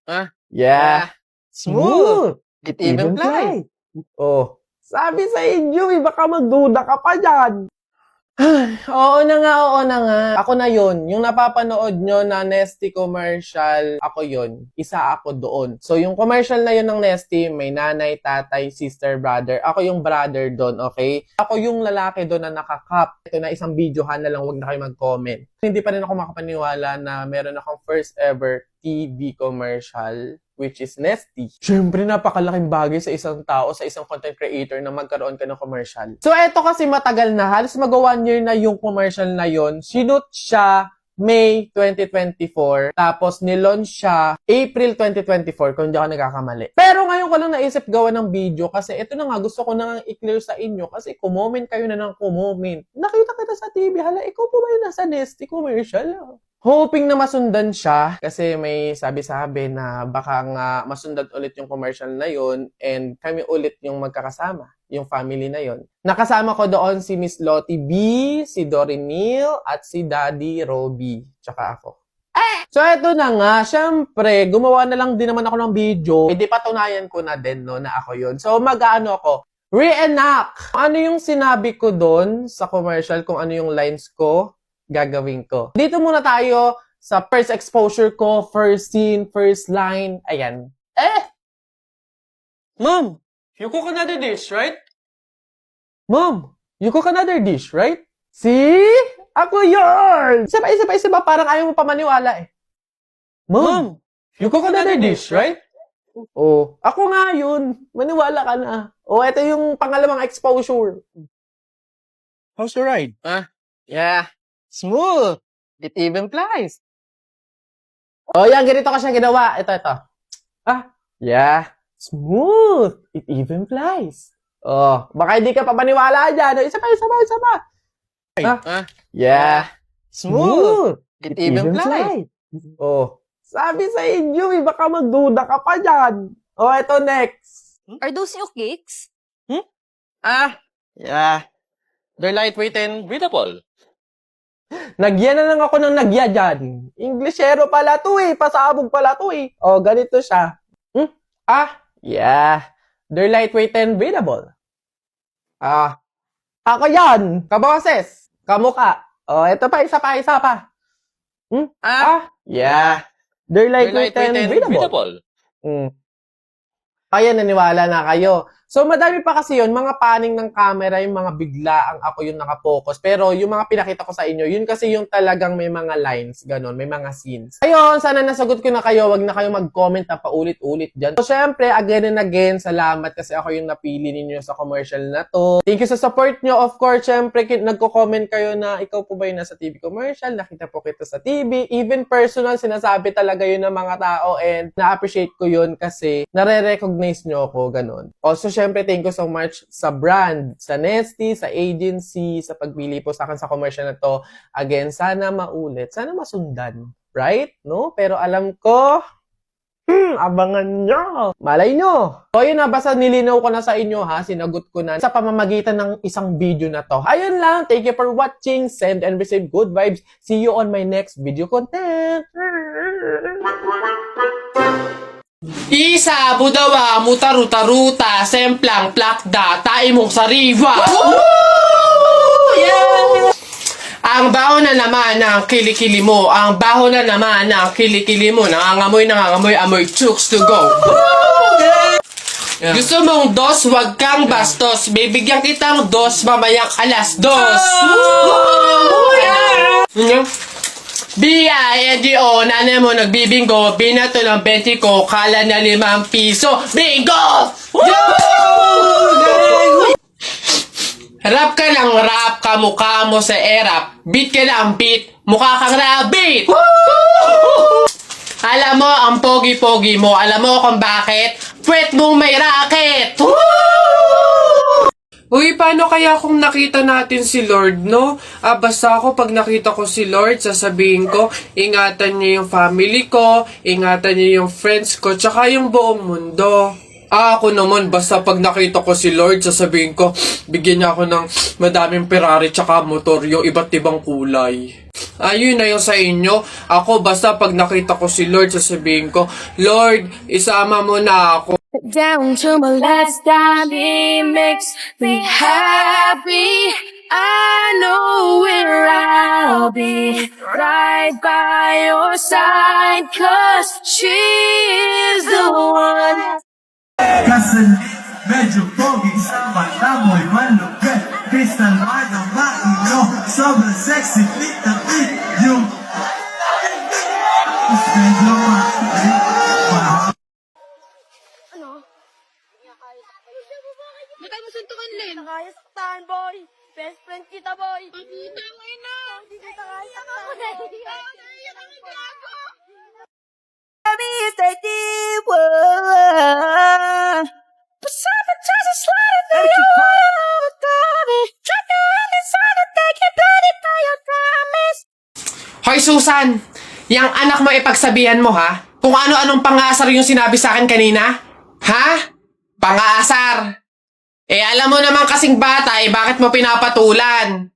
Ah, Yeah. Smooth. It even flies. Oh, sabi sa inyo, baka magduda ka pa dyan. Oo na nga, oo na nga. Ako na yun. Yung napapanood nyo na Nesty commercial, ako yun. Isa ako doon. So, yung commercial na yun ng Nesty, may nanay, tatay, sister, brother. Ako yung brother doon, okay? Ako yung lalaki doon na nakakap. Ito na isang videohan na lang, wag na kayo mag-comment. Hindi pa rin ako makapaniwala na meron akong first ever TV commercial, which is Nesty. Siyempre, napakalaking bagay sa isang tao, sa isang content creator na magkaroon ka ng commercial. So, eto kasi matagal na. Halos mag-1 year na yung commercial na yon. Sinut siya May 2024. Tapos, nilaunch siya April 2024, kung hindi ako nagkakamali. Pero ngayon ko lang naisip gawa ng video kasi ito na nga, gusto ko na nga i-clear sa inyo kasi kumoment kayo na ng kumoment. Nakita kita sa TV, hala, ikaw po ba yung nasa Nesty commercial? Hoping na masundan siya kasi may sabi-sabi na baka nga masundan ulit yung commercial na yun and kami ulit yung magkakasama, yung family na yun. Nakasama ko doon si Miss Lottie B, si Dory Neal, at si Daddy Roby, tsaka ako. So, eto na nga, syempre, gumawa na lang din naman ako ng video. Hindi patunayan ko na din, no, na ako yun. So, mag-ano ako, reenact! Ano yung sinabi ko doon sa commercial, kung ano yung lines ko, gagawin ko. Dito muna tayo sa first exposure ko, first scene, first line. Ayan. Mom, you cook another dish, right? Mom, you cook another dish, right? See? Ako yun! Isa pa, parang ayaw mo pa maniwala eh. Mom, you cook another dish, right? Oh, ako nga yun. Maniwala ka na. Oh, ito yung pangalawang exposure. How's the ride? Yeah. Smooth. It even flies. Oh, yan. Ganito ko siya ginawa. Ito. Yeah. Smooth. It even flies. Oh, baka hindi ka pa maniwala dyan. Isa pa. Yeah. Smooth. It even flies. Oh, sabi sa inyo, baka magduda ka pa dyan. Oh, ito next. Are those your cakes? Yeah. They're lightweight and breathable. Nagyan na lang ako ng nagya dyan. Inglesero pala to eh. Pasabog pala to eh. Oh, ganito siya. Yeah. They're lightweight and breathable. Ako yan. Kaboses. Kamuka. Oh, ito pa. Isa pa. Yeah. They're lightweight and breathable. Kaya naniwala na kayo. So, madami pa kasi yun, mga paning ng camera, yung mga biglaang ako yung nakapokus. Pero yung mga pinakita ko sa inyo, yun kasi yung talagang may mga lines, ganun, may mga scenes. Ayun, sana nasagot ko na kayo, wag na kayo mag-comment na paulit-ulit dyan. So, syempre, again and again, salamat kasi ako yung napili ninyo sa commercial na to. Thank you sa support nyo. Of course, syempre, nagko-comment kayo na ikaw po ba yung nasa TV commercial, nakita po kita sa TV. Even personal, sinasabi talaga yun ng mga tao and na-appreciate ko yun kasi nare-recognize nyo ako, ganun. Also, syempre, thank you so much sa brand, sa Nesty, sa agency, sa pagpili po sa akin sa commercial na to. Again, sana maulit, sana masundan. Right? No? Pero alam ko, abangan nyo. Malay nyo. So, yun na, basta nilinaw ko na sa inyo ha, sinagot ko na sa pamamagitan ng isang video na to. Ayun lang, thank you for watching, send and receive good vibes. See you on my next video content. Isa, budawa, mutaruta-ruta, semplang, plakda, taimong sariwa. Yeah! Ang baho na naman ng kilikili mo, ang baho na naman ng kilikili mo, nangangamoy, amoy chooks to go. Yeah. Gusto mong dos, wag kang bastos, bibigyan kitang dos, mamayang alas dos. B-I-N-G-O, nanay mo nagbibingo, binato ng 20 ko, kala na 5 piso, bingo! Rap ka ng rap, kamukha mo sa erap, beat ka ng beat, mukha kang rabbit! Alam mo, ang pogi-pogi mo, alam mo kung bakit? Pwet mong may racket! Uy, paano kaya kung nakita natin si Lord, no? Basta ako pag nakita ko si Lord, sasabihin ko, ingatan niya yung family ko, ingatan niya yung friends ko, tsaka yung buong mundo. Ako naman, basta pag nakita ko si Lord, sasabihin ko, bigyan niya ako ng madaming Ferrari tsaka motor, yung iba't ibang kulay. Ayun na yung sa inyo. Ako, basta pag nakita ko si Lord, sasabihin ko, Lord, isama mo na ako. Down to my last dime, it makes me happy. I know where I'll be, right by your side, 'cause she's the one. Gasoline, medyo pogi sa mata mo'y malupit. Crystal heart ang maino, sobrang sexy, fit na fit yung medyo Hindi tayo masuntukan, Len. Kaya saktan, boy. Best friend kita, boy. Puta mo ina. Hindi kita kaya saktan, boy. Naiyak ako, gago. Mr. D1. But something just slide through your heart, baby. Drop your hand inside and take it, bloody by your promise. Hoy Susan, yang anak mo ipagsabihan mo ha? Kung ano-anong pangasar yung sinabi sa akin kanina? Ha? Pangasar. Alam mo naman kasing bata, bakit mo pinapatulan?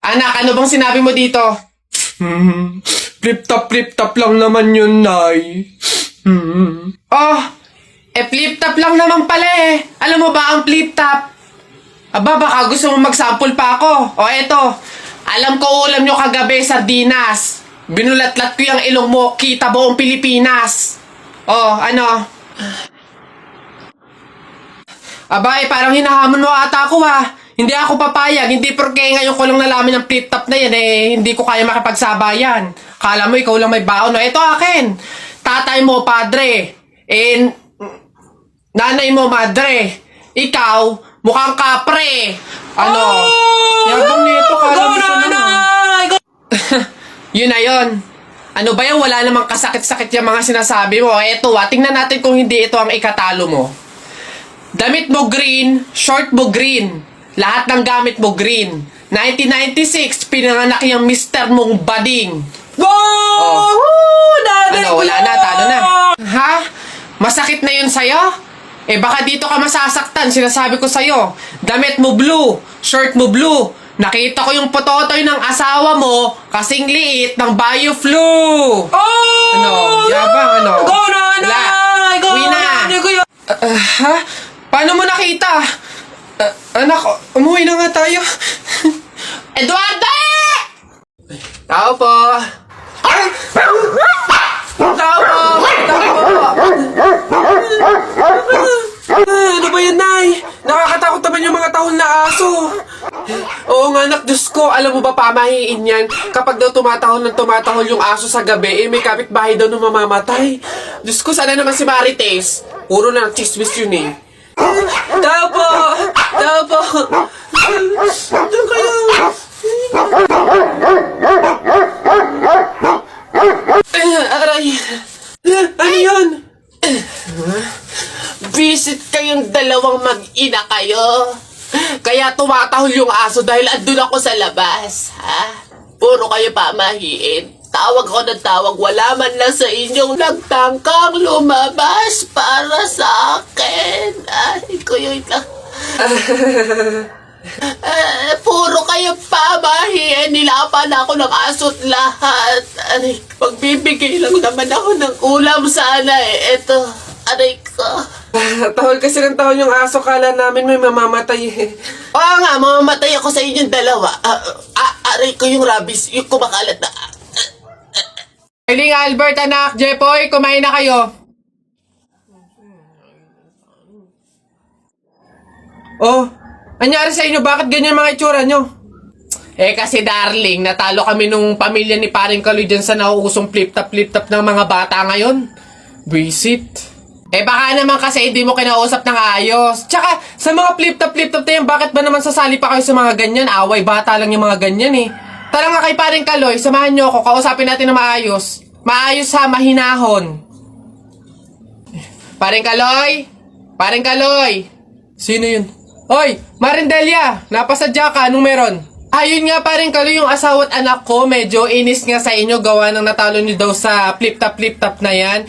Anak, ano bang sinabi mo dito? Flip-top lang naman yun, Nay. Oh, flip-top lang naman pala eh. Alam mo ba ang flip-top? Aba, baka gusto mo mag-sample pa ako. O eto, alam ko ulam nyo kagabi, sardinas. Binulatlat ko yung ilong mo, kita buong Pilipinas. Oh, ano? Abay, parang hinahamon mo ata ako ha. Hindi ako papayag, hindi porke ngayon ko lang nalaman ng flip-top na yan hindi ko kaya makipagsabayan. Kala mo ikaw lang may baon, no? Ito akin. Tatay mo, padre. Nanay mo, madre. Ikaw, mukhang kapre. Ano? Yabang nito, kala mo siya naman. Yun na yun. Ano ba yan? Wala namang kasakit-sakit yung mga sinasabi mo. Eto tingnan natin kung hindi ito ang ikatalo mo. Damit mo green, short mo green. Lahat ng gamit mo green. 1996, pinanganak yung mister mong bading. Wow! Ano, wala na, talo na. Ha? Masakit na yun sa'yo? Baka dito ka masasaktan, sinasabi ko sa'yo. Damit mo blue, shirt mo blue. Nakita ko yung pototoy ng asawa mo, kasing liit ng Bioflu. Ano? Yabang, ano? Go na, Wala. Go Uwi na. Ha? Paano mo nakita? Anak, umuwi na nga tayo. Eduardo! Tao po. Tao po. Ano ba yan, Nay? Nakakatakot naman yung mga tahol na aso. Oo nga, anak, Diyos ko. Alam mo ba, pamahiin yan. Kapag daw tumatahol yung aso sa gabi, may kapitbahay daw na mamamatay. Diyos ko, sana naman si Marites. Puro na chismis yun eh. Tao po! Tao po! Doon kayo! Aray! Ano yun? Visit kayong dalawang mag-ina kayo. Kaya tumatahol yung aso dahil andun ako sa labas. Ha? Puro kayo pamahiin. Tawag ako ng tawag, wala man lang sa inyong nagtangkang lumabas para sa akin. Ay, kuyoy lang. Puro kayo pamahiin, nilapan ako ng aso't lahat. Aray, magbibigay lang naman ako ng ulam sana eh. Eto, aray ko. Tahol kasi ng tahol yung aso, kala namin may mamamatay eh. Oo nga, mamamatay ako sa inyong dalawa. Aray ko yung rabies, yung kumakalat na. Eiling Albert, anak, Jepoy, kumain na kayo. Oh, anyari sa inyo? Bakit ganyan mga itsura nyo? Kasi darling, natalo kami nung pamilya ni Paring Kaloy dyan sa nauusong flip-top ng mga bata ngayon. Visit. Baka naman kasi hindi mo kinausap ng ayos. Tsaka, sa mga flip-top na yan, bakit ba naman sasali pa kayo sa mga ganyan? Away, bata lang yung mga ganyan eh. Tara nga kay Paring Kaloy, samahan nyo ako, kausapin natin na maayos. Maayos ha, mahinahon. Paring Kaloy? Paring Kaloy? Sino yun? Hoy, Marindelia, napasadya ka, anong meron? Ayun nga Paring Kaloy, yung asawa at anak ko, medyo inis nga sa inyo, gawa ng natalo nyo daw sa flip-top na yan.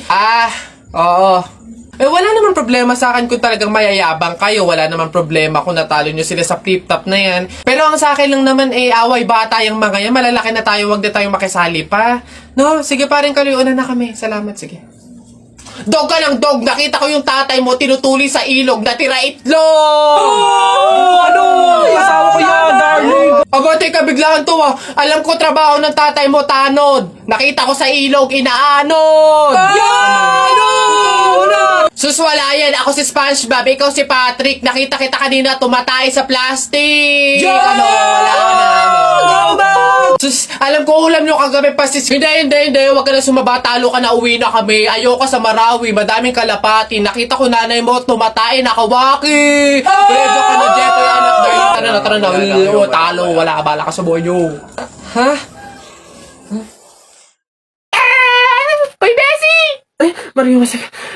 Oo. Eh, wala naman problema sa akin kung talagang mayayabang kayo. Wala naman problema kung natalo nyo sila sa flip-top na yan. Pero ang sa akin lang naman, away bata yung mga yan. Malalaki na tayo, wag na tayong makisali pa. No, sige paring Kaloy, una na kami. Salamat, sige. Dog ka ng dog! Nakita ko yung tatay mo tinutuli sa ilog na tira itlog! Ano? Asawa ko yan, darling. Aba, teka, biglaan to ah. Alam ko trabaho ng tatay mo, tanod. Nakita ko sa ilog, inaanod! Sus, wala yan. Ako si SpongeBob, ikaw si Patrick. Nakita kita kanina tumatay sa plastic. Ano, wala na. Sus, alam ko ulam nyo kagabi pasis. Hindi. Huwag ka na sumaba. Talo ka na, uwi na kami. Ayoko sa Marawi. Madaming kalapati. Nakita ko nanay mo tumatay. Nakawaki. Pwede ka na, Jeff. Ay, anak. Tara na. Talo. Wala ka. Bala ka sa buhay nyo. Ha? Uy, Bessie! Ay, Mario,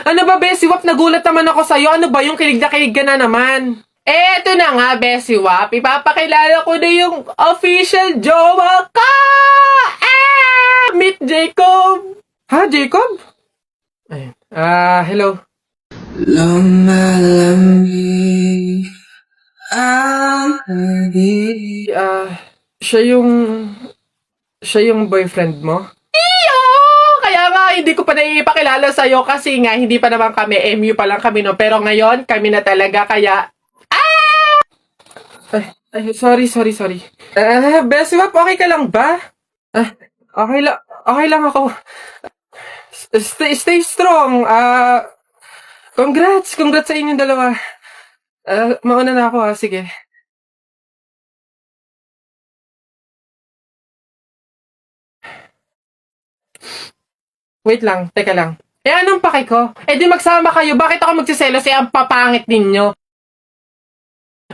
ano ba, Bessie Wap? Nagulat naman ako sa'yo. Ano ba yung kilig ka na naman? Eto na nga, Bessie Wap. Ipapakilala ko na yung official jowa ka! Meet Jacob! Ha, Jacob? Ayun. Hello. Lumalamig ang hangin. Siya yung boyfriend mo? Iyo! Kaya nga, hindi ko pa naipakilala sa'yo kasi nga, hindi pa naman kami, MU pa lang kami, no? Pero ngayon, kami na talaga, kaya... Ay, sorry. Bessie Wap, okay ka lang ba? Okay lang ako. Stay strong. Congrats sa inyong dalawa. Mauna na ako, sige. Wait lang, teka lang. Anong paki ko? Di magsama kayo. Bakit ako magsiselos? Ang papangit ninyo.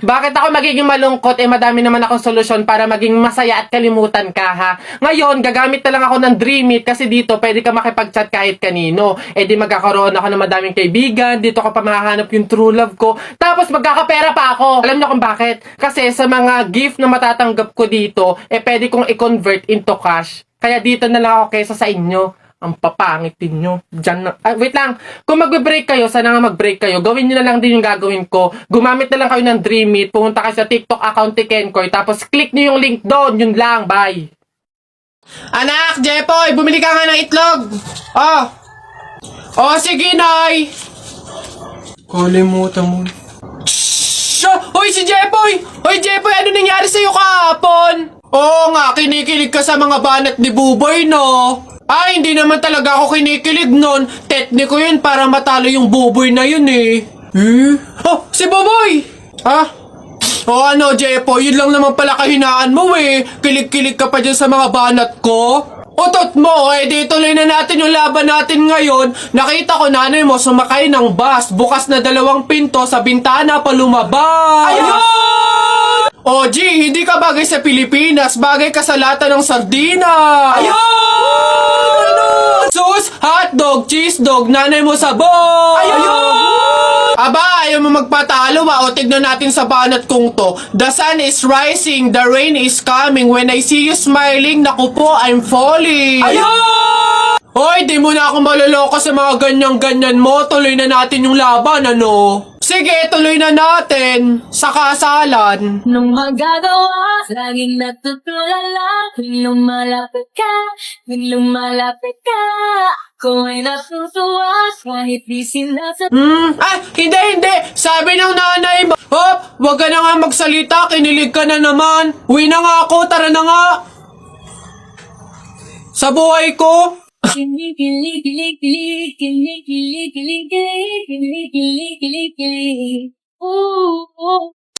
Bakit ako magiging malungkot? Madami naman akong solusyon para maging masaya at kalimutan ka, ha? Ngayon, gagamit na lang ako ng Dream It kasi dito pwede ka makipag-chat kahit kanino. Di magkakaroon ako ng madaming kaibigan. Dito ko pa mahahanap yung true love ko. Tapos magkakapera pa ako. Alam niyo kung bakit? Kasi sa mga gift na matatanggap ko dito, pwede kong i-convert into cash. Kaya dito na lang ako kaysa sa inyo. Ang papangit ninyo. Diyan na. Wait lang. Kung mag-break kayo, sana nga mag-break kayo. Gawin nyo na lang din yung gagawin ko. Gumamit na lang kayo ng Dream It. Pumunta kayo sa TikTok account ni Kenkoy. Tapos click nyo yung link doon. Yun lang. Bye. Anak, Jepoy, bumili ka nga ng itlog. Sige, Nay. Kalimutan mo. Hoy, si Jepoy! Hoy, Jepoy, ano nangyari sa'yo kahapon? Oo nga, kinikilig ka sa mga banat ni Buboy, no? Hindi naman talaga ako kinikilig nun. Tekniko yun para matalo yung Buboy na yun, si Buboy! Ano, Jepoy, yun lang naman pala kahinaan mo, Kilig-kilig ka pa dyan sa mga banat ko. Utot mo, di tuloy na natin yung laban natin ngayon. Nakita ko nanay mo sumakay ng bus. Bukas na 2 pinto sa bintana pa lumabas. Ayun! G, hindi ka bagay sa Pilipinas. Bagay ka sa lata ng sardina. Ayun! Sus, hotdog, cheese dog, nanay mo sabog. Ayun! Aba, ayaw mo magpatalo O tignan natin sa banat kong to. The sun is rising, the rain is coming. When I see you smiling, naku po, I'm falling. Ayun! Hoy, di mo na ako maloloko sa mga ganyan-ganyan mo. Tuloy na natin yung laban, ano? Sige, tuloy na natin. Sa kasalan. Nung magagawa, laging natutulala. Nung lumalapit ka, ako ay natutuwa. Kahit di sinasa... Hindi. Sabi ng nanay mo, Hop, wag ka na nga magsalita. Kinilig ka na naman. Uwi na nga ako, tara na nga. Sa buhay ko. Kilig. Ooh.